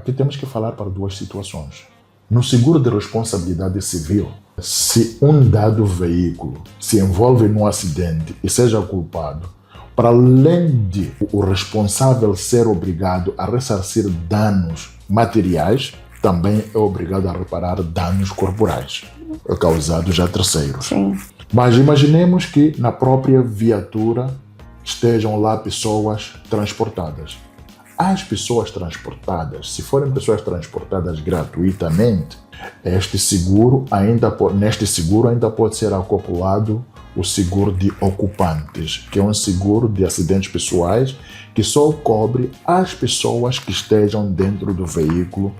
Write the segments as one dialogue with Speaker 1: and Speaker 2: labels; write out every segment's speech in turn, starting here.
Speaker 1: Aqui temos que falar para duas situações. No seguro de responsabilidade civil, se um dado veículo se envolve num acidente e seja culpado, para além de o responsável ser obrigado a ressarcir danos materiais, também é obrigado a reparar danos corporais causados a terceiros.
Speaker 2: Sim.
Speaker 1: Mas imaginemos que na própria viatura estejam lá pessoas transportadas. As pessoas transportadas, se forem pessoas transportadas gratuitamente, neste seguro ainda pode ser acoplado o seguro de ocupantes, que é um seguro de acidentes pessoais que só cobre as pessoas que estejam dentro do veículo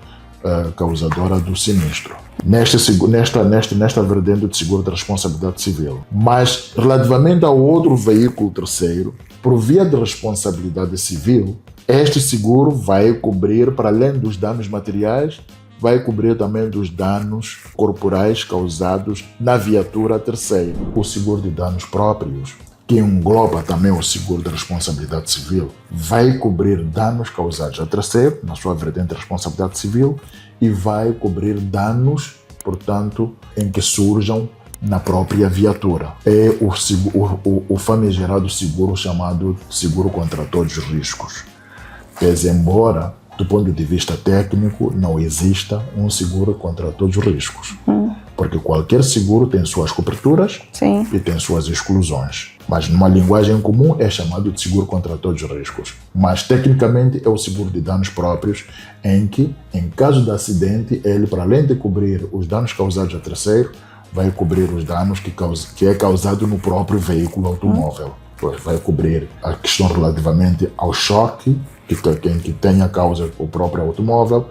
Speaker 1: causadora do sinistro. Nesta vertente de seguro de responsabilidade civil. Mas, relativamente ao outro veículo terceiro, por via de responsabilidade civil, este seguro vai cobrir, para além dos danos materiais, vai cobrir também dos danos corporais causados na viatura terceira. O seguro de danos próprios, que engloba também o seguro de responsabilidade civil, vai cobrir danos causados a terceiro, na sua vertente de responsabilidade civil, e vai cobrir danos, portanto, em que surjam na própria viatura. É o famigerado seguro chamado seguro contra todos os riscos. Pese embora, do ponto de vista técnico, não exista um seguro contra todos os riscos. Porque qualquer seguro tem suas coberturas.
Speaker 2: Sim.
Speaker 1: E tem suas exclusões. Mas numa linguagem comum é chamado de seguro contra todos os riscos. Mas tecnicamente é o seguro de danos próprios, em que, em caso de acidente, ele, para além de cobrir os danos causados a terceiro, vai cobrir os danos que é causado no próprio veículo automóvel. Vai cobrir a questão relativamente ao choque que tenha causa o próprio automóvel,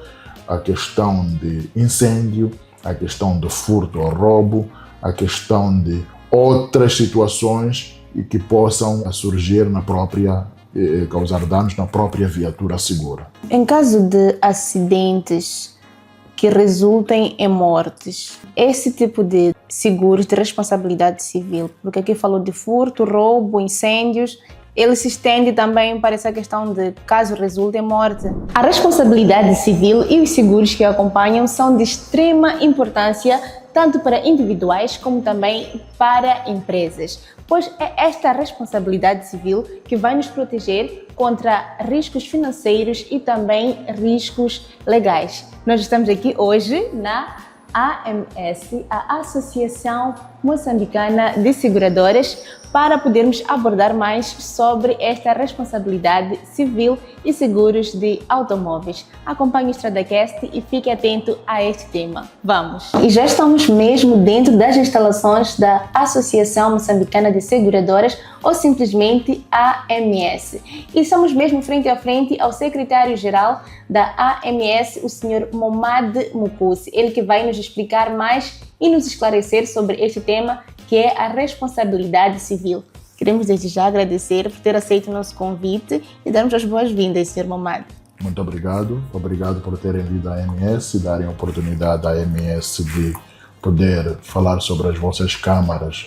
Speaker 1: a questão de incêndio, a questão de furto ou roubo, a questão de outras situações que possam surgir causar danos na própria viatura segura.
Speaker 2: Em caso de acidentes que resultem em mortes, esse tipo de seguros de responsabilidade civil, porque aqui falou de furto, roubo, incêndios, ele se estende também para essa questão de caso resulte em morte. A responsabilidade civil e os seguros que a acompanham são de extrema importância tanto para individuais como também para empresas, pois é esta responsabilidade civil que vai nos proteger contra riscos financeiros e também riscos legais. Nós estamos aqui hoje na AMS, a Associação Moçambicana de Seguradoras, para podermos abordar mais sobre esta responsabilidade civil e seguros de automóveis. Acompanhe o EstradaCast e fique atento a este tema. Vamos! E já estamos mesmo dentro das instalações da Associação Moçambicana de Seguradoras, ou simplesmente AMS. E estamos mesmo frente a frente ao secretário-geral da AMS, o Sr. Momad Mukusi, ele que vai nos explicar mais e nos esclarecer sobre este tema, que é a responsabilidade civil. Queremos desde já agradecer por ter aceito o nosso convite e darmos as boas-vindas, Sr. Momad.
Speaker 1: Muito obrigado. Obrigado por terem vindo à AMS e darem a oportunidade à AMS de poder falar sobre as vossas câmaras,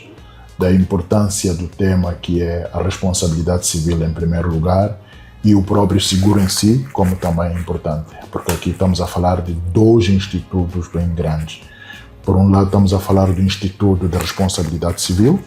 Speaker 1: da importância do tema que é a responsabilidade civil em primeiro lugar e o próprio seguro em si, como também é importante. Porque aqui estamos a falar de dois institutos bem grandes. Por um lado, estamos a falar do Instituto de Responsabilidade Civil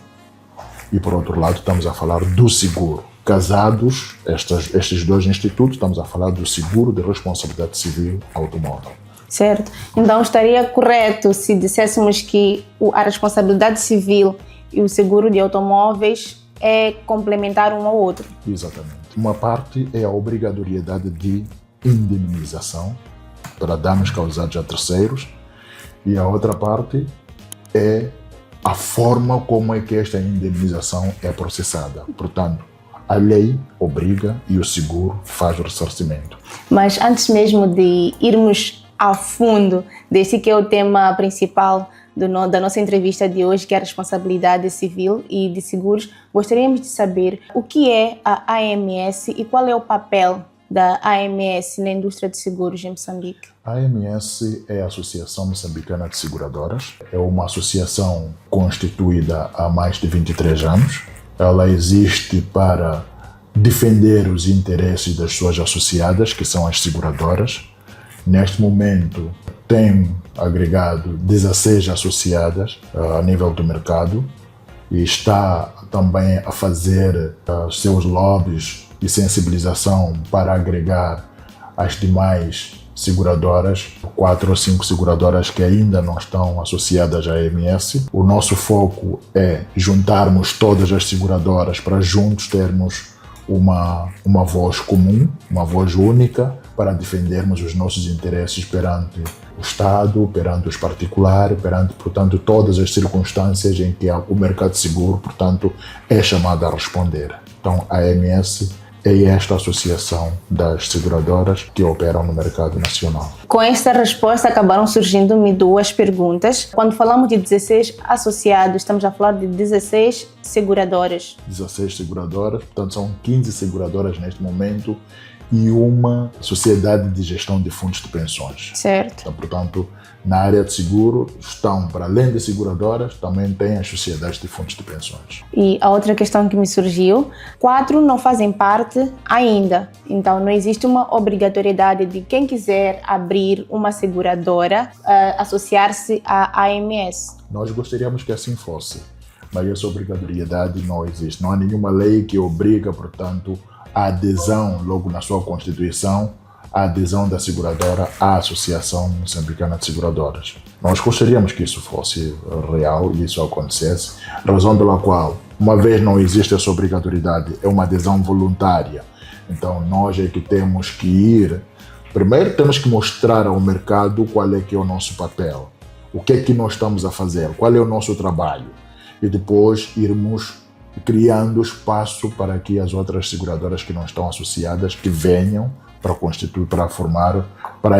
Speaker 1: e, por outro lado, estamos a falar do seguro. Casados, estes dois institutos, estamos a falar do seguro de responsabilidade civil automóvel.
Speaker 2: Certo. Então, estaria correto se disséssemos que a responsabilidade civil e o seguro de automóveis é complementar um ao outro?
Speaker 1: Exatamente. Uma parte é a obrigatoriedade de indemnização para danos causados a terceiros, e a outra parte é a forma como é que esta indemnização é processada. Portanto, a lei obriga e o seguro faz o ressarcimento.
Speaker 2: Mas antes mesmo de irmos a fundo desse que é o tema principal da nossa entrevista de hoje, que é a responsabilidade civil e de seguros, gostaríamos de saber o que é a AMS e qual é o papel da AMS na indústria de seguros em Moçambique.
Speaker 1: A AMS é a Associação Moçambicana de Seguradoras. É uma associação constituída há mais de 23 anos. Ela existe para defender os interesses das suas associadas, que são as seguradoras, Neste momento, tem agregado 16 associadas a nível do mercado e está também a fazer os seus lobbies de sensibilização para agregar as demais seguradoras, 4 ou 5 seguradoras que ainda não estão associadas à AMS. O nosso foco é juntarmos todas as seguradoras para juntos termos uma voz comum, uma voz única, para defendermos os nossos interesses perante o Estado, perante os particulares, perante, portanto, todas as circunstâncias em que o mercado seguro, portanto, é chamado a responder. Então, a AMS é esta associação das seguradoras que operam no mercado nacional.
Speaker 2: Com esta resposta acabaram surgindo-me 2 perguntas. Quando falamos de 16 associados, estamos a falar de 16 seguradoras.
Speaker 1: 16 seguradoras, portanto são 15 seguradoras neste momento e uma sociedade de gestão de fundos de pensões.
Speaker 2: Certo.
Speaker 1: Então, portanto, na área de seguro estão, para além de seguradoras, também tem as sociedades de fundos de pensões.
Speaker 2: E a outra questão que me surgiu, 4 não fazem parte ainda. Então, não existe uma obrigatoriedade de quem quiser abrir uma seguradora associar-se à AMS.
Speaker 1: Nós gostaríamos que assim fosse, mas essa obrigatoriedade não existe. Não há nenhuma lei que obriga, portanto, a adesão, logo na sua Constituição, a adesão da seguradora à Associação Moçambicana de Seguradoras. Nós gostaríamos que isso fosse real e isso acontecesse, razão pela qual, uma vez não existe essa obrigatoriedade, é uma adesão voluntária. Então, nós é que temos que ir, primeiro temos que mostrar ao mercado qual é que é o nosso papel, o que é que nós estamos a fazer, qual é o nosso trabalho, e depois irmos criando espaço para que as outras seguradoras que não estão associadas, que venham para constituir, para formar, para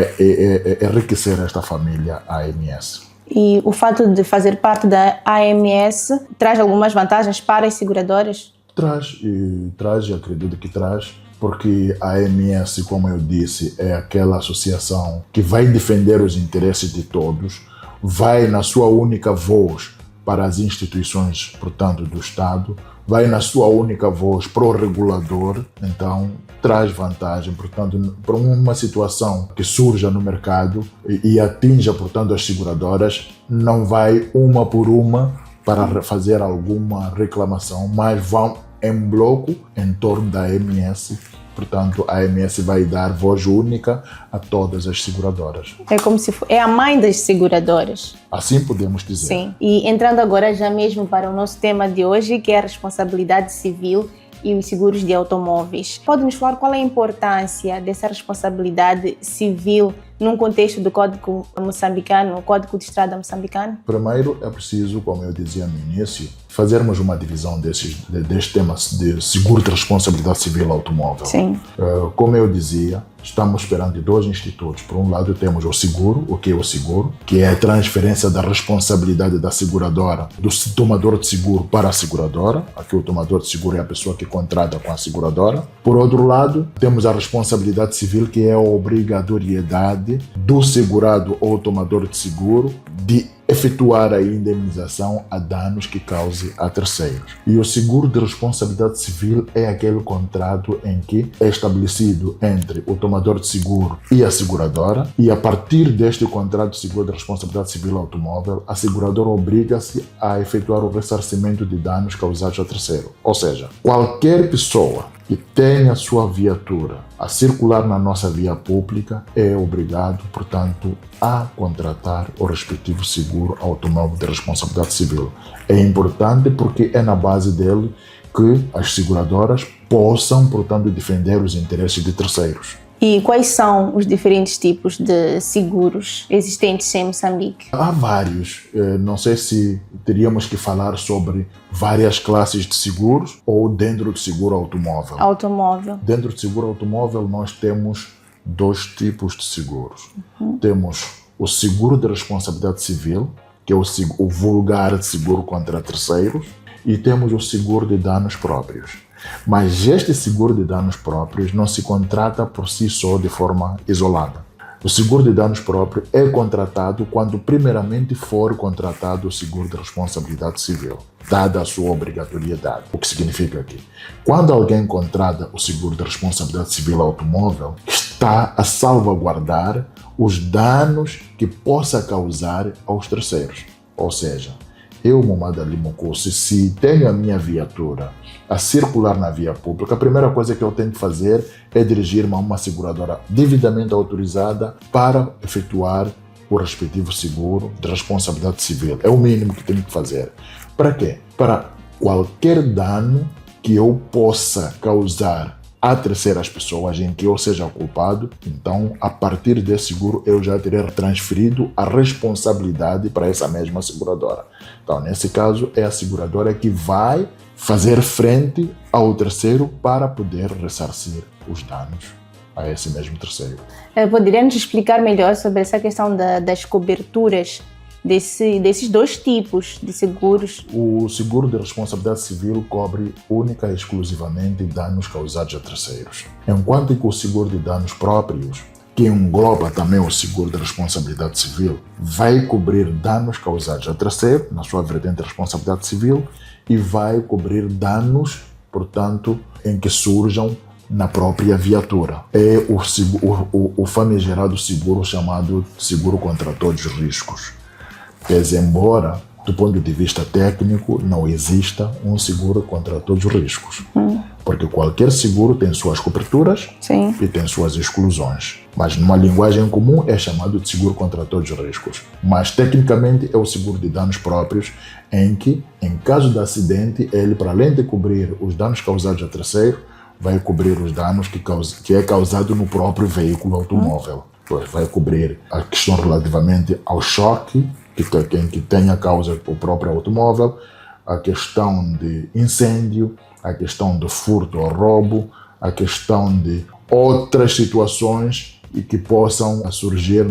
Speaker 1: enriquecer esta família AMS.
Speaker 2: E o fato de fazer parte da AMS traz algumas vantagens para as seguradoras?
Speaker 1: Traz, e acredito que traz, porque a AMS, como eu disse, é aquela associação que vai defender os interesses de todos, vai na sua única voz para as instituições, portanto, do Estado, vai na sua única voz para o regulador, então traz vantagem, portanto, para uma situação que surja no mercado e atinja, portanto, as seguradoras, não vai uma por uma para fazer alguma reclamação, mas vão em bloco em torno da AMS. Portanto, a AMS vai dar voz única a todas as seguradoras.
Speaker 2: É como se é a mãe das seguradoras.
Speaker 1: Assim podemos dizer.
Speaker 2: Sim. E entrando agora já mesmo para o nosso tema de hoje, que é a responsabilidade civil e os seguros de automóveis. Pode nos falar qual é a importância dessa responsabilidade civil num contexto do Código moçambicano, o Código de Estrada moçambicano?
Speaker 1: Primeiro, é preciso, como eu dizia no início, fazermos uma divisão deste tema de seguro de responsabilidade civil automóvel.
Speaker 2: Sim.
Speaker 1: Como eu dizia, estamos perante 2 institutos. Por um lado, temos o seguro, o que é o seguro, que é a transferência da responsabilidade da seguradora, do tomador de seguro para a seguradora. Aqui o tomador de seguro é a pessoa que contrata com a seguradora. Por outro lado, temos a responsabilidade civil, que é a obrigatoriedade do segurado ou tomador de seguro de efetuar a indemnização a danos que cause a terceiros. E o seguro de responsabilidade civil é aquele contrato em que é estabelecido entre o tomador de seguro e a seguradora, e a partir deste contrato de seguro de responsabilidade civil automóvel, a seguradora obriga-se a efetuar o ressarcimento de danos causados a terceiro. Ou seja, qualquer pessoa que tenha a sua viatura a circular na nossa via pública é obrigado, portanto, a contratar o respectivo seguro automóvel de responsabilidade civil. É importante porque é na base dele que as seguradoras possam, portanto, defender os interesses de terceiros.
Speaker 2: E quais são os diferentes tipos de seguros existentes em Moçambique?
Speaker 1: Há vários. Não sei se teríamos que falar sobre várias classes de seguros ou dentro do seguro automóvel.
Speaker 2: Automóvel.
Speaker 1: Dentro do seguro automóvel nós temos 2 tipos de seguros. Temos o seguro de responsabilidade civil, que é o vulgar seguro contra terceiros, e temos o seguro de danos próprios. Mas este seguro de danos próprios não se contrata por si só de forma isolada. O seguro de danos próprios é contratado quando primeiramente for contratado o seguro de responsabilidade civil, dada a sua obrigatoriedade. O que significa que, quando alguém contrata o seguro de responsabilidade civil automóvel, está a salvaguardar os danos que possa causar aos terceiros. Ou seja, eu, Momada Limoncosse, se tenho a minha viatura a circular na via pública, a primeira coisa que eu tenho que fazer é dirigir-me a uma seguradora devidamente autorizada para efetuar o respectivo seguro de responsabilidade civil. É o mínimo que tenho que fazer. Para quê? Para qualquer dano que eu possa causar a terceiras pessoas em que eu seja culpado, então, a partir desse seguro, eu já terei transferido a responsabilidade para essa mesma seguradora. Então, nesse caso, é a seguradora que vai fazer frente ao terceiro para poder ressarcir os danos a esse mesmo terceiro.
Speaker 2: Poderia nos explicar melhor sobre essa questão das coberturas desses dois tipos de seguros?
Speaker 1: O seguro de responsabilidade civil cobre única e exclusivamente danos causados a terceiros, enquanto que o seguro de danos próprios, que engloba também o seguro de responsabilidade civil, vai cobrir danos causados a terceiro, na sua vertente de responsabilidade civil, e vai cobrir danos, portanto, em que surjam na própria viatura. É o famigerado seguro chamado seguro contra todos os riscos. Pese embora, do ponto de vista técnico, não exista um seguro contra todos os riscos. Porque qualquer seguro tem suas coberturas.
Speaker 2: Sim.
Speaker 1: E tem suas exclusões. Mas numa linguagem comum é chamado de seguro contra todos os riscos. Mas tecnicamente é o seguro de danos próprios, em que, em caso de acidente, ele, para além de cobrir os danos causados a terceiro, vai cobrir os danos que é causado no próprio veículo automóvel. Vai cobrir a questão relativamente ao choque que tenha causa o próprio automóvel, a questão de incêndio, a questão de furto ou roubo, a questão de outras situações e que possam surgir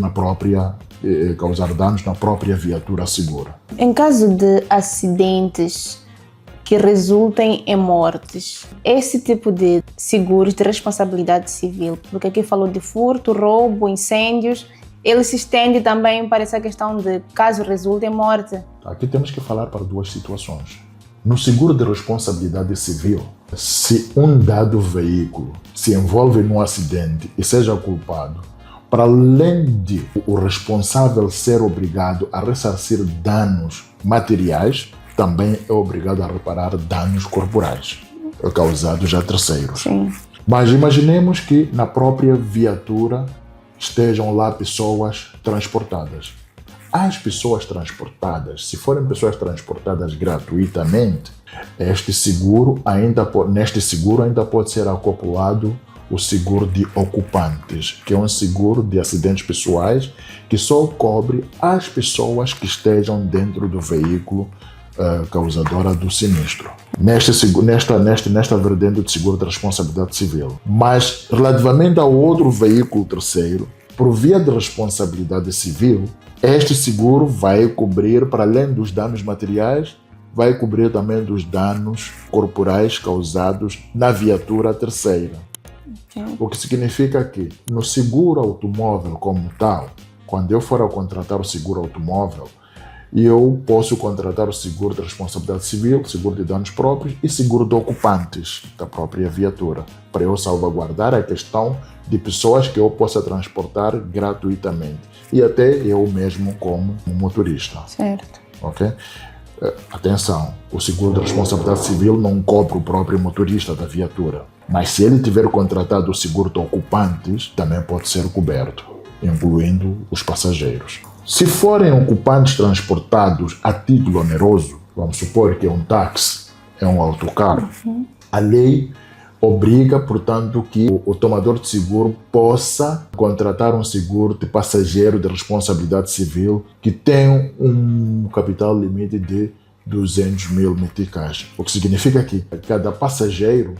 Speaker 1: causar danos na própria viatura segura.
Speaker 2: Em caso de acidentes que resultem em mortes, esse tipo de seguros de responsabilidade civil, porque aqui falou de furto, roubo, incêndios, ele se estende também para essa questão de caso resulte em morte?
Speaker 1: Aqui temos que falar para duas situações. No seguro de responsabilidade civil, se um dado veículo se envolve num acidente e seja culpado, para além de o responsável ser obrigado a ressarcir danos materiais, também é obrigado a reparar danos corporais causados a terceiros.
Speaker 2: Sim.
Speaker 1: Mas imaginemos que na própria viatura estejam lá pessoas transportadas. As pessoas transportadas, se forem pessoas transportadas gratuitamente, neste seguro ainda pode ser acoplado o seguro de ocupantes, que é um seguro de acidentes pessoais que só cobre as pessoas que estejam dentro do veículo causadora do sinistro. Nesta vertente de seguro de responsabilidade civil. Mas, relativamente ao outro veículo terceiro, por via de responsabilidade civil, este seguro vai cobrir, para além dos danos materiais, vai cobrir também dos danos corporais causados na viatura terceira.
Speaker 2: Okay.
Speaker 1: O que significa que, no seguro automóvel como tal, quando eu for a contratar o seguro automóvel, eu posso contratar o seguro de responsabilidade civil, seguro de danos próprios e seguro de ocupantes da própria viatura, para eu salvaguardar a questão de pessoas que eu possa transportar gratuitamente e até eu mesmo como motorista.
Speaker 2: Certo.
Speaker 1: Ok? Atenção, o seguro de responsabilidade civil não cobre o próprio motorista da viatura, mas se ele tiver contratado o seguro de ocupantes, também pode ser coberto, incluindo os passageiros. Se forem ocupantes transportados a título oneroso, vamos supor que é um táxi, é um autocarro, a lei obriga, portanto, que o tomador de seguro possa contratar um seguro de passageiro de responsabilidade civil que tem um capital limite de 200 mil meticais. O que significa que cada passageiro,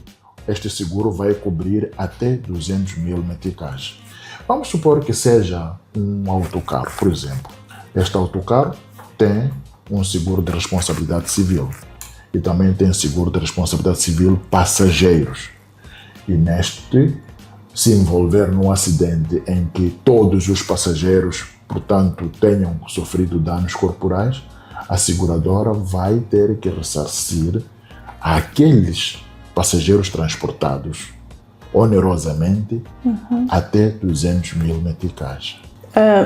Speaker 1: este seguro vai cobrir até 200 mil meticais. Vamos supor que seja um autocarro, por exemplo. Este autocarro tem um seguro de responsabilidade civil e também tem seguro de responsabilidade civil passageiros. E neste, se envolver num acidente em que todos os passageiros, portanto, tenham sofrido danos corporais, a seguradora vai ter que ressarcir aqueles passageiros transportados onerosamente até 200 mil meticais.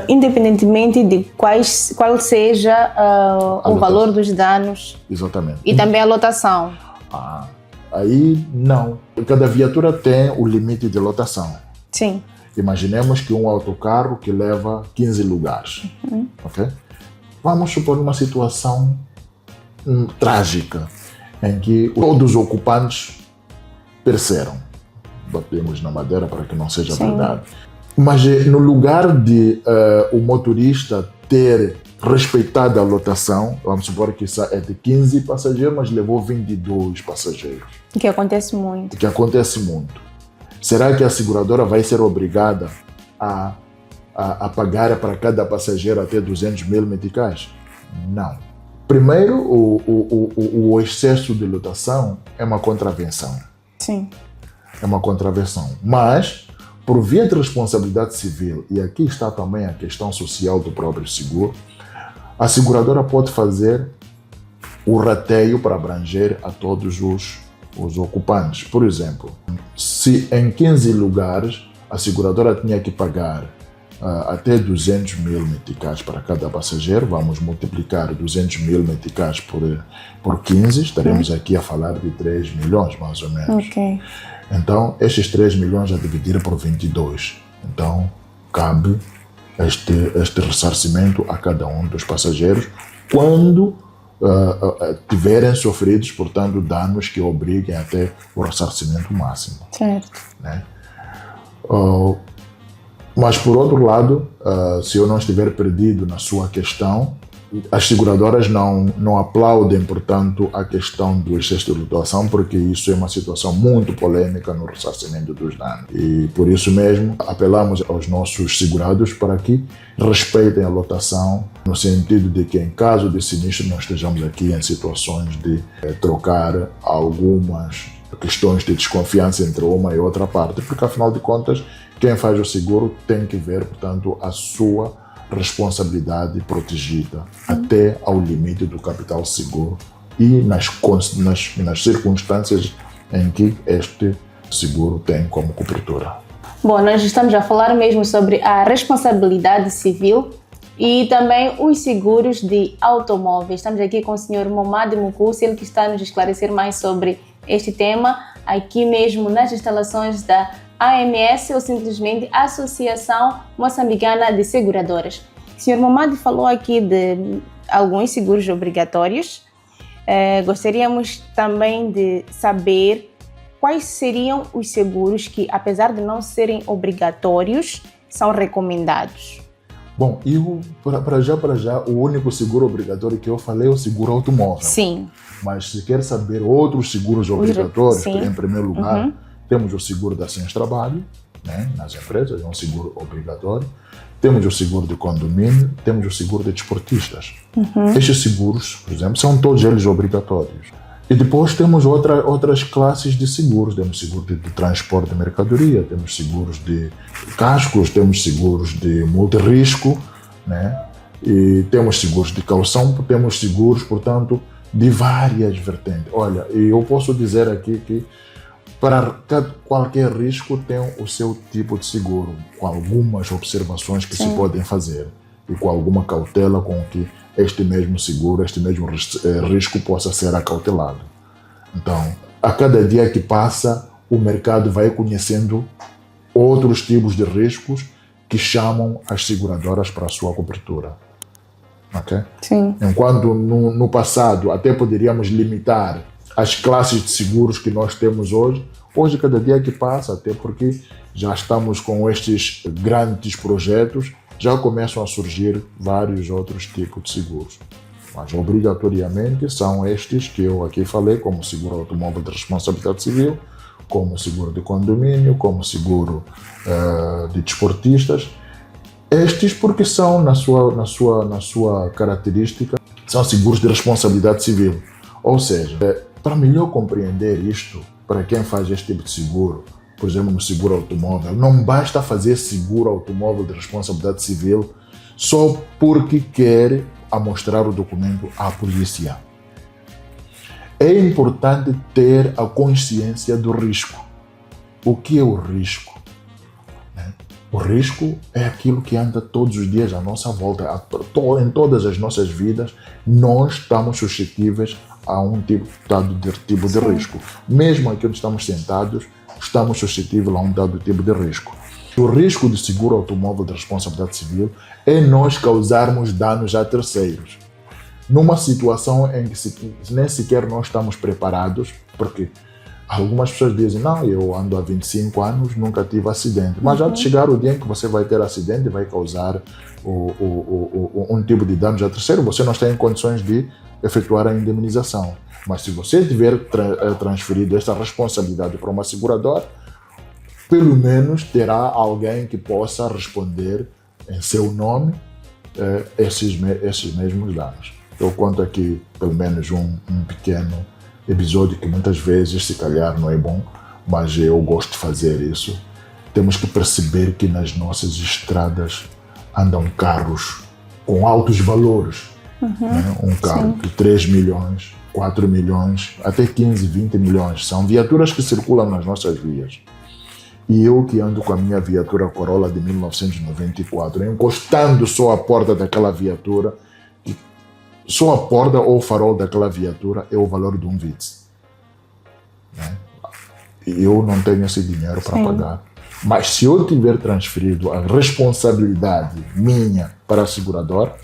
Speaker 2: Independentemente de qual seja o valor dos danos.
Speaker 1: Exatamente.
Speaker 2: E também a lotação.
Speaker 1: Aí não. Cada viatura tem o limite de lotação.
Speaker 2: Sim.
Speaker 1: Imaginemos que um autocarro que leva 15 lugares. Okay? Vamos supor uma situação trágica em que todos os ocupantes pereceram. Batemos na madeira para que não seja verdade. Mas no lugar de o motorista ter respeitado a lotação, vamos supor que isso é de 15 passageiros, mas levou 22 passageiros.
Speaker 2: Que acontece muito.
Speaker 1: Será que a seguradora vai ser obrigada a pagar para cada passageiro até 200 mil meticais? Não. Primeiro, o excesso de lotação é uma contravenção.
Speaker 2: Sim.
Speaker 1: É uma contravenção. Mas, por via de responsabilidade civil, e aqui está também a questão social do próprio seguro, a seguradora pode fazer o rateio para abranger a todos os ocupantes. Por exemplo, se em 15 lugares a seguradora tinha que pagar até 200 mil meticais para cada passageiro, vamos multiplicar 200 mil meticais por 15, estaremos aqui a falar de 3 milhões mais ou menos.
Speaker 2: Ok.
Speaker 1: Então, estes 3 milhões a dividir por 22. Então, cabe este ressarcimento a cada um dos passageiros quando tiverem sofridos, portanto, danos que obriguem até o ressarcimento máximo.
Speaker 2: Certo.
Speaker 1: Né? Mas, por outro lado, se eu não estiver perdido na sua questão, as seguradoras não aplaudem, portanto, a questão do excesso de lotação, porque isso é uma situação muito polêmica no ressarcimento dos danos. E, por isso mesmo, apelamos aos nossos segurados para que respeitem a lotação, no sentido de que, em caso de sinistro, não estejamos aqui em situações de trocar algumas questões de desconfiança entre uma e outra parte, porque, afinal de contas, quem faz o seguro tem que ver, portanto, a sua responsabilidade protegida até ao limite do capital seguro e nas circunstâncias em que este seguro tem como cobertura.
Speaker 2: Bom, nós estamos a falar mesmo sobre a responsabilidade civil e também os seguros de automóveis. Estamos aqui com o Sr. Momad Mukusi, ele que está a nos esclarecer mais sobre este tema, aqui mesmo nas instalações da AMS, ou simplesmente Associação Moçambicana de Seguradoras. O Sr. Momad falou aqui de alguns seguros obrigatórios. Gostaríamos também de saber quais seriam os seguros que, apesar de não serem obrigatórios, são recomendados.
Speaker 1: Bom, para já, o único seguro obrigatório que eu falei é o seguro automóvel.
Speaker 2: Sim.
Speaker 1: Mas se quer saber outros seguros obrigatórios, em primeiro lugar, temos o seguro de acidente de trabalho, né, nas empresas, é um seguro obrigatório. Temos o seguro de condomínio, temos o seguro de desportistas. Estes seguros, por exemplo, são todos eles obrigatórios. E depois temos outras classes de seguros. Temos seguro de transporte de mercadoria, temos seguros de cascos, temos seguros de multirrisco, né? E temos seguros de calção, temos seguros, portanto, de várias vertentes. Olha, e eu posso dizer aqui que para qualquer risco tem o seu tipo de seguro, com algumas observações que se podem fazer e com alguma cautela com que este mesmo seguro, este mesmo risco possa ser acautelado. Então, a cada dia que passa, o mercado vai conhecendo outros tipos de riscos que chamam as seguradoras para a sua cobertura. Okay?
Speaker 2: Sim.
Speaker 1: Enquanto no passado até poderíamos limitar as classes de seguros que nós temos hoje, cada dia que passa, até porque já estamos com estes grandes projetos, já começam a surgir vários outros tipos de seguros. Mas, obrigatoriamente, são estes que eu aqui falei, como seguro automóvel de responsabilidade civil, como seguro de condomínio, como seguro de desportistas. Estes porque são, na sua característica, são seguros de responsabilidade civil. Ou seja, para melhor compreender isto, para quem faz este tipo de seguro, por exemplo, no seguro automóvel, não basta fazer seguro automóvel de responsabilidade civil só porque quer amostrar o documento à polícia. É importante ter a consciência do risco. O que é o risco? O risco é aquilo que anda todos os dias à nossa volta. Em todas as nossas vidas, nós estamos suscetíveis a um dado tipo de risco. Mesmo aqui onde estamos sentados, estamos suscetíveis a um dado tipo de risco. O risco de seguro automóvel de responsabilidade civil é nós causarmos danos a terceiros. Numa situação em que nem sequer nós estamos preparados, porque algumas pessoas dizem, não, eu ando há 25 anos, nunca tive acidente. Mas já de chegar o dia em que você vai ter acidente e vai causar um tipo de danos a terceiro, você não está em condições de efetuar a indemnização. Mas se você tiver transferido essa responsabilidade para uma seguradora, pelo menos terá alguém que possa responder em seu nome esses mesmos danos. Eu conto aqui pelo menos um pequeno episódio que muitas vezes, se calhar, não é bom, mas eu gosto de fazer isso. Temos que perceber que nas nossas estradas andam carros com altos valores. Né? Um carro de 3 milhões, 4 milhões, até 15, 20 milhões. São viaturas que circulam nas nossas vias. E eu que ando com a minha viatura Corolla de 1994, encostando só a porta daquela viatura, só a porta ou o farol daquela viatura é o valor de um Vitz. Né? E eu não tenho esse dinheiro para pagar. Mas se eu tiver transferido a responsabilidade minha para a seguradora,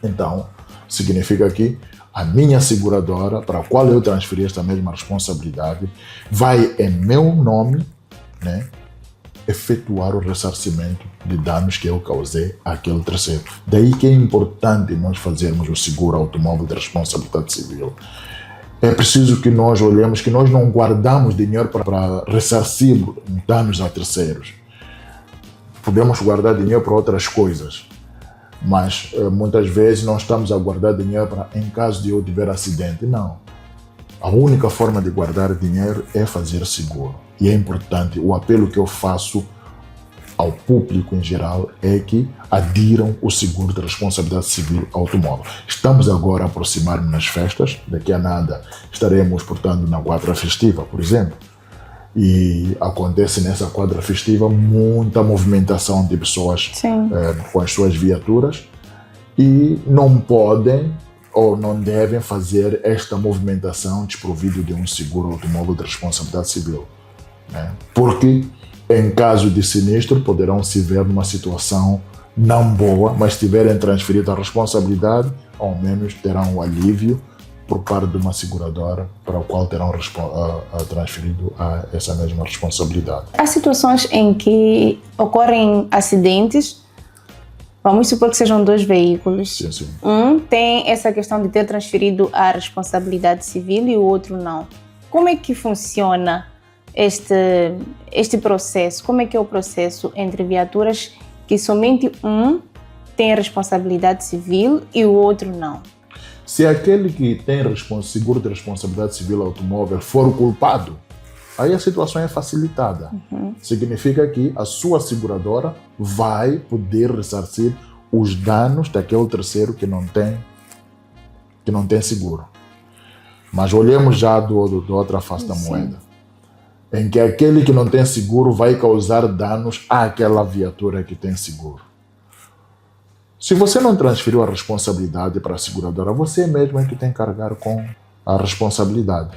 Speaker 1: então significa que a minha seguradora, para a qual eu transferi esta mesma responsabilidade, vai em meu nome, né, efetuar o ressarcimento de danos que eu causei àquele terceiro. Daí que é importante nós fazermos o seguro automóvel de responsabilidade civil. É preciso que nós olhemos que nós não guardamos dinheiro para ressarcir danos a terceiros. Podemos guardar dinheiro para outras coisas, mas muitas vezes nós estamos a guardar dinheiro para em caso de eu tiver acidente. Não. A única forma de guardar dinheiro é fazer seguro. E é importante, o apelo que eu faço ao público em geral é que adiram o seguro de responsabilidade civil automóvel. Estamos agora a aproximar-nos nas festas, daqui a nada estaremos, portanto, na quadra festiva, por exemplo, e acontece nessa quadra festiva muita movimentação de pessoas com as suas viaturas e não podem ou não devem fazer esta movimentação desprovido de um seguro automóvel de responsabilidade civil. Né? Porque, em caso de sinistro, poderão se ver numa situação não boa, mas se tiverem transferido a responsabilidade, ao menos terão o alívio por parte de uma seguradora para o qual terão transferido essa mesma responsabilidade.
Speaker 2: Há situações em que ocorrem acidentes, vamos supor que sejam 2 veículos.
Speaker 1: Sim.
Speaker 2: Um tem essa questão de ter transferido a responsabilidade civil e o outro não. Como é que funciona este processo? Como é que é o processo entre viaturas que somente um tem a responsabilidade civil e o outro não?
Speaker 1: Se aquele que tem seguro de responsabilidade civil automóvel for o culpado, aí a situação é facilitada. Significa que a sua seguradora vai poder ressarcir os danos daquele terceiro que não tem seguro. Mas olhemos já do outra face da moeda, em que aquele que não tem seguro vai causar danos àquela viatura que tem seguro. Se você não transferiu a responsabilidade para a seguradora, você mesmo é que tem que carregar com a responsabilidade.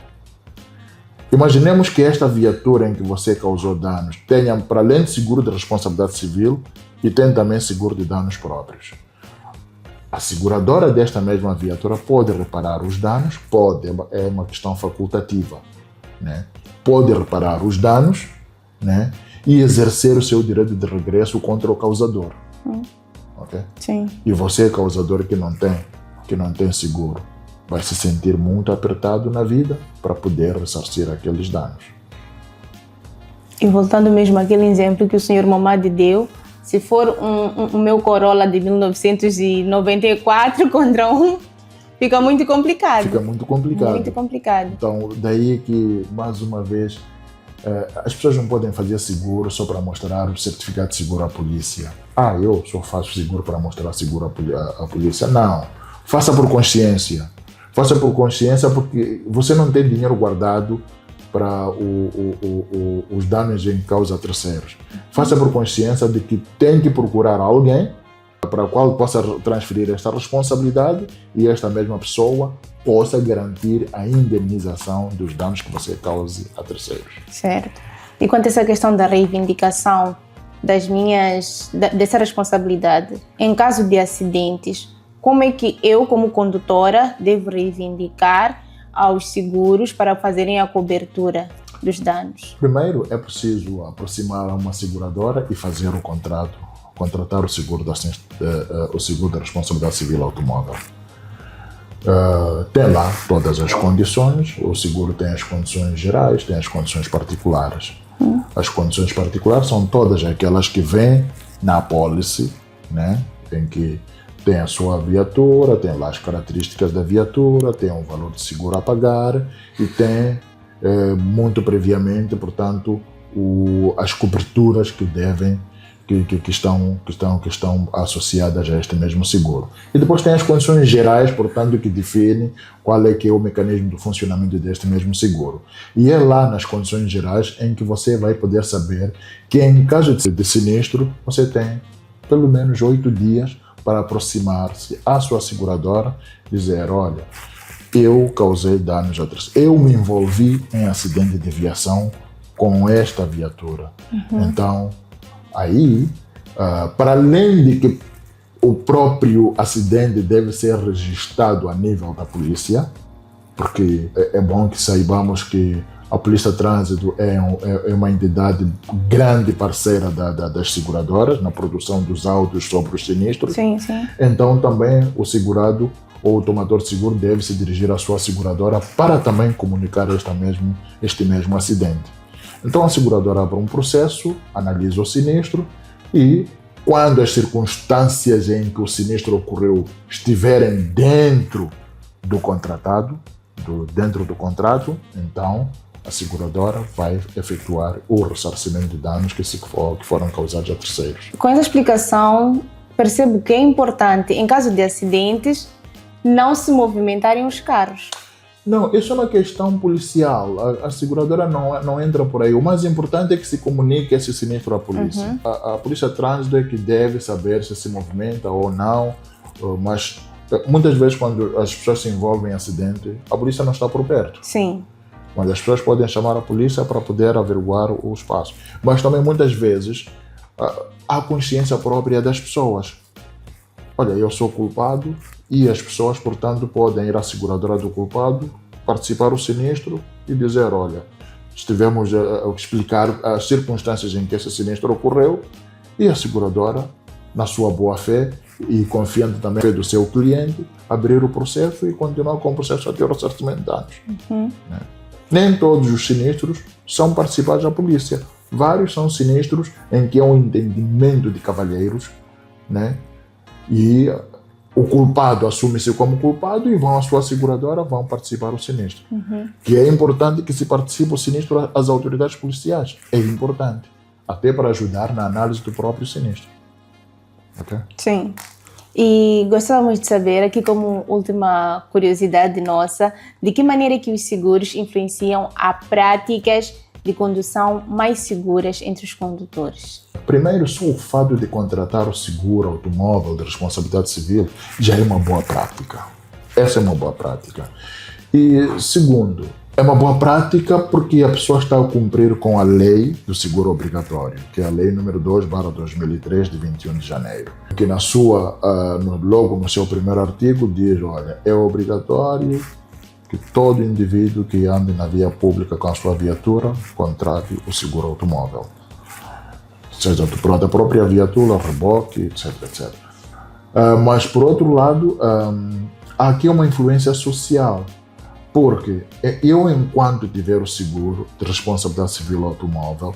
Speaker 1: Imaginemos que esta viatura em que você causou danos tenha, para além de seguro de responsabilidade civil, e tem também seguro de danos próprios. A seguradora desta mesma viatura pode reparar os danos, é uma questão facultativa, né? Pode reparar os danos, né? E exercer o seu direito de regresso contra o causador. Okay?
Speaker 2: Sim.
Speaker 1: E você, causador que não tem seguro, vai se sentir muito apertado na vida para poder ressarcir aqueles danos.
Speaker 2: E voltando mesmo àquele exemplo que o Sr. Momad deu, se for um meu Corolla de 1994 contra fica muito complicado.
Speaker 1: Fica muito complicado.
Speaker 2: Muito complicado.
Speaker 1: Então, daí que, mais uma vez, as pessoas não podem fazer seguro só para mostrar o certificado de seguro à polícia. Eu só faço seguro para mostrar seguro à polícia. Não. Faça por consciência. Faça por consciência porque você não tem dinheiro guardado para os danos em causa a terceiros. Faça por consciência de que tem que procurar alguém para o qual possa transferir esta responsabilidade e esta mesma pessoa possa garantir a indenização dos danos que você cause a terceiros.
Speaker 2: Certo. E quanto a essa questão da reivindicação dessa responsabilidade, em caso de acidentes, como é que eu, como condutora, devo reivindicar aos seguros para fazerem a cobertura dos danos?
Speaker 1: Primeiro, é preciso aproximar a uma seguradora e fazer o contrato, contratar o seguro da responsabilidade civil automóvel. Tem lá todas as condições, o seguro tem as condições gerais, tem as condições particulares. As condições particulares são todas aquelas que vêm na apólice, né? Em que tem a sua viatura, tem lá as características da viatura, tem um valor de seguro a pagar e tem muito previamente, portanto, as coberturas que estão associadas a este mesmo seguro. E depois tem as condições gerais, portanto, que definem qual é que é o mecanismo do funcionamento deste mesmo seguro. E é lá nas condições gerais em que você vai poder saber que em caso de sinistro, você tem pelo menos 8 dias para aproximar-se à sua seguradora e dizer, olha, eu causei danos a terceiros, eu me envolvi em acidente de viação com esta viatura. Então, aí, para além de que o próprio acidente deve ser registrado a nível da polícia, porque é bom que saibamos que a Polícia de Trânsito é uma entidade grande parceira das seguradoras na produção dos autos sobre os sinistros.
Speaker 2: Sim, sim.
Speaker 1: Então também o segurado ou o tomador de seguro deve se dirigir à sua seguradora para também comunicar este mesmo acidente. Então a seguradora abre um processo, analisa o sinistro e quando as circunstâncias em que o sinistro ocorreu estiverem dentro do contrato, então a seguradora vai efetuar o ressarcimento de danos que foram causados a terceiros.
Speaker 2: Com essa explicação, percebo que é importante, em caso de acidentes, não se movimentarem os carros.
Speaker 1: Não, isso é uma questão policial. A seguradora não entra por aí. O mais importante é que se comunique esse sinistro à polícia. A Polícia de Trânsito é que deve saber se movimenta ou não, mas muitas vezes quando as pessoas se envolvem em acidente, a polícia não está por perto.
Speaker 2: Sim.
Speaker 1: Mas as pessoas podem chamar a polícia para poder averiguar o espaço. Mas também muitas vezes há consciência própria das pessoas. Olha, eu sou culpado e as pessoas, portanto, podem ir à seguradora do culpado, participar do sinistro e dizer, olha, estivemos a explicar as circunstâncias em que esse sinistro ocorreu e a seguradora, na sua boa-fé e confiando também do seu cliente, abrir o processo e continuar com o processo até o ressarcimento de danos. Né? Nem todos os sinistros são participados da polícia. Vários são sinistros em que há um entendimento de cavalheiros, né? E o culpado assume-se como culpado e vão à sua seguradora, vão participar do sinistro. Que é importante que se participe do sinistro as autoridades policiais. É importante, até para ajudar na análise do próprio sinistro. Okay?
Speaker 2: Sim. E gostávamos de saber, aqui como última curiosidade nossa, de que maneira que os seguros influenciam a práticas de condução mais seguras entre os condutores?
Speaker 1: Primeiro, só o fato de contratar o seguro automóvel de responsabilidade civil já é uma boa prática. Essa é uma boa prática. E segundo, é uma boa prática porque a pessoa está a cumprir com a lei do seguro obrigatório, que é a lei número 2/2003, de 21 de janeiro. Que logo no seu primeiro artigo diz, olha, é obrigatório que todo indivíduo que ande na via pública com a sua viatura contrate o seguro automóvel. Seja da própria viatura, reboque, etc, etc. Mas, por outro lado, há aqui uma influência social, porque eu, enquanto tiver o seguro de responsabilidade civil automóvel,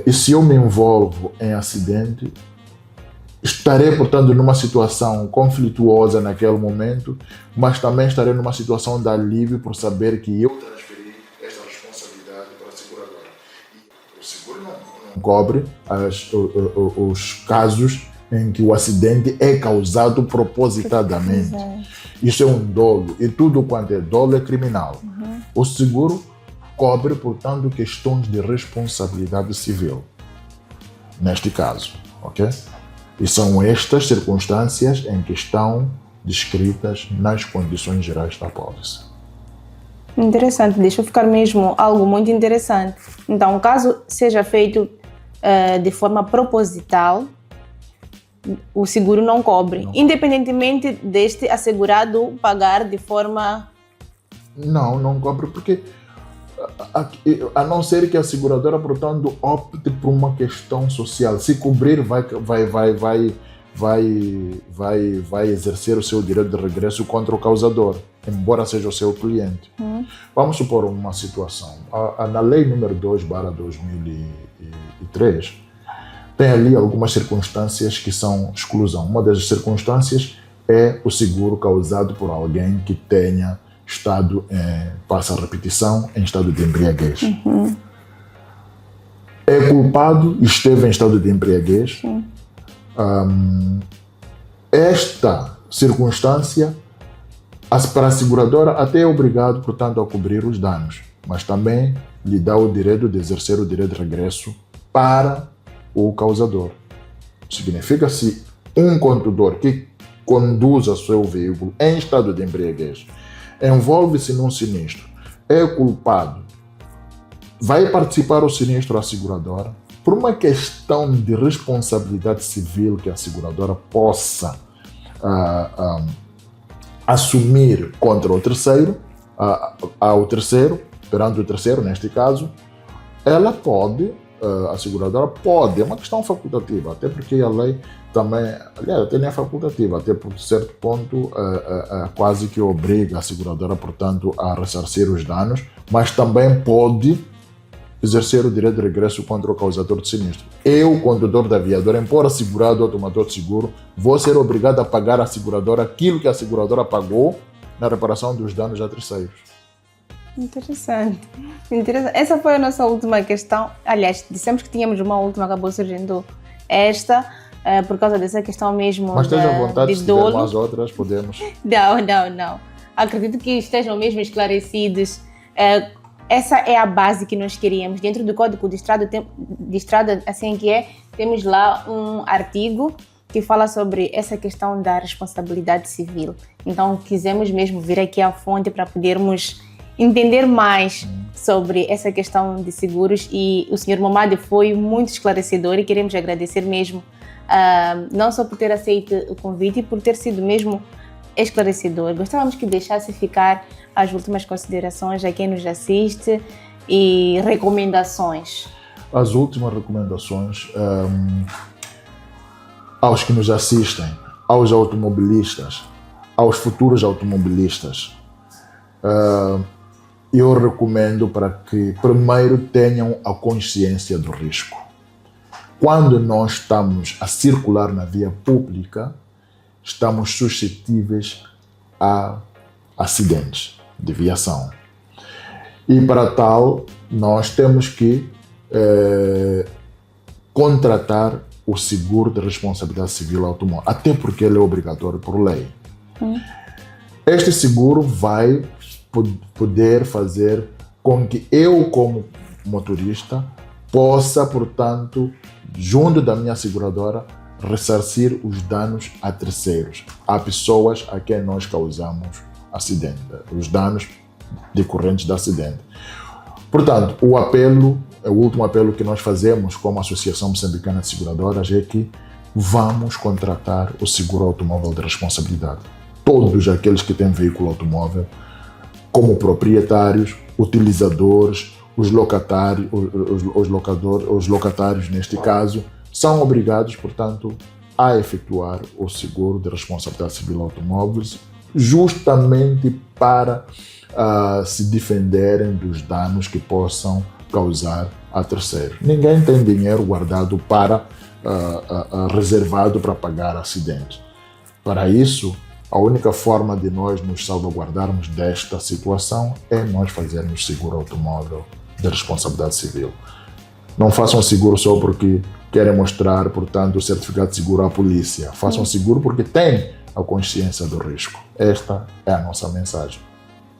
Speaker 1: e se eu me envolvo em acidente, estarei, portanto, numa situação conflituosa naquele momento, mas também estarei numa situação de alívio por saber que eu transferi esta responsabilidade para a seguradora. E o seguro não cobre os casos em que o acidente é causado propositadamente. Isso é um dolo, e tudo quanto é dolo é criminal. O seguro cobre, portanto, questões de responsabilidade civil, neste caso, ok? E são estas circunstâncias em que estão descritas nas condições gerais da apólice.
Speaker 2: Interessante, deixa eu ficar mesmo algo muito interessante. Então, caso seja feito de forma proposital, o seguro não cobre, independentemente deste assegurado pagar de forma...
Speaker 1: Não cobre, porque a não ser que a seguradora, portanto, opte por uma questão social. Se cobrir, vai exercer o seu direito de regresso contra o causador, embora seja o seu cliente. Vamos supor uma situação. Na lei número 2/2003, tem ali algumas circunstâncias que são exclusão. Uma das circunstâncias é o seguro causado por alguém que tenha estado, passa a repetição, em estado de embriaguez. É culpado e esteve em estado de embriaguez. Esta circunstância, para a seguradora, até é obrigado, portanto, a cobrir os danos, mas também lhe dá o direito de exercer o direito de regresso para o causador. Significa, se um condutor que conduz o seu veículo em estado de embriaguez envolve-se num sinistro, é culpado, vai participar o sinistro a seguradora, por uma questão de responsabilidade civil que a seguradora possa assumir contra o terceiro, perante o terceiro, neste caso, ela pode, a seguradora pode, é uma questão facultativa, até porque a lei também, aliás, até nem é facultativa, até por certo ponto quase que obriga a seguradora, portanto, a ressarcir os danos, mas também pode exercer o direito de regresso contra o causador de sinistro. Eu, condutor da viatura, embora segurado ou tomador de seguro, vou ser obrigado a pagar à seguradora aquilo que a seguradora pagou na reparação dos danos a terceiros.
Speaker 2: Interessante. Essa foi a nossa última questão. Aliás, dissemos que tínhamos uma última, acabou surgindo esta, por causa dessa questão mesmo.
Speaker 1: Mas esteja à vontade,
Speaker 2: de
Speaker 1: se
Speaker 2: dolo.
Speaker 1: tiver mais outras, podemos.
Speaker 2: Não. Acredito que estejam mesmo esclarecidos. Essa é a base que nós queríamos. Dentro do Código de Estrada, assim que é, temos lá um artigo que fala sobre essa questão da responsabilidade civil. Então, quisemos mesmo vir aqui à fonte para podermos entender mais sobre essa questão de seguros, e o Sr. Momade foi muito esclarecedor e queremos agradecer mesmo, não só por ter aceito o convite e por ter sido mesmo esclarecedor. Gostávamos que deixasse ficar as últimas considerações a quem nos assiste e recomendações.
Speaker 1: As últimas recomendações aos que nos assistem, aos automobilistas, aos futuros automobilistas. Eu recomendo para que primeiro tenham a consciência do risco. Quando nós estamos a circular na via pública, estamos suscetíveis a acidentes de viação. E para tal, nós temos que contratar o seguro de responsabilidade civil automóvel, até porque ele é obrigatório por lei. Este seguro vai poder fazer com que eu, como motorista, possa, portanto, junto da minha seguradora, ressarcir os danos a terceiros, a pessoas a quem nós causamos acidente, os danos decorrentes do acidente. Portanto, o último apelo que nós fazemos como Associação Moçambicana de Seguradoras é que vamos contratar o seguro automóvel de responsabilidade. Todos aqueles que têm veículo automóvel, como proprietários, utilizadores, os locatários, os locatários neste caso, são obrigados, portanto, a efetuar o seguro de responsabilidade civil automóveis, justamente para se defenderem dos danos que possam causar a terceiros. Ninguém tem dinheiro guardado reservado para pagar acidentes. Para isso, a única forma de nós nos salvaguardarmos desta situação é nós fazermos seguro automóvel de responsabilidade civil. Não façam seguro só porque querem mostrar, portanto, o certificado de seguro à polícia. Façam seguro porque têm a consciência do risco. Esta é a nossa mensagem.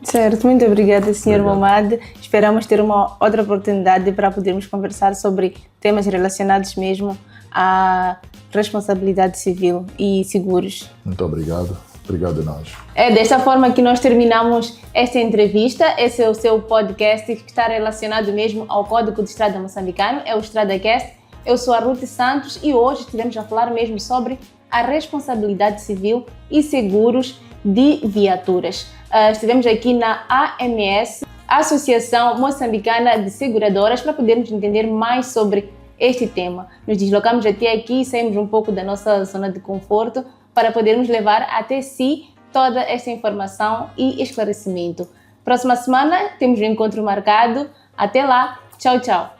Speaker 2: Certo, muito obrigada, Sr.
Speaker 1: Obrigado.
Speaker 2: Momad. Esperamos ter uma outra oportunidade para podermos conversar sobre temas relacionados mesmo à responsabilidade civil e seguros.
Speaker 1: Muito obrigado. Obrigado a nós.
Speaker 2: É desta forma que nós terminamos esta entrevista. Esse é o seu podcast que está relacionado mesmo ao Código de Estrada Moçambicano, é o EstradaCast. Eu sou a Ruth Santos e hoje estivemos a falar mesmo sobre a responsabilidade civil e seguros de viaturas. Estivemos aqui na AMS, Associação Moçambicana de Seguradoras, para podermos entender mais sobre este tema. Nos deslocamos até aqui e saímos um pouco da nossa zona de conforto para podermos levar até si toda esta informação e esclarecimento. Próxima semana temos um encontro marcado. Até lá, tchau, tchau!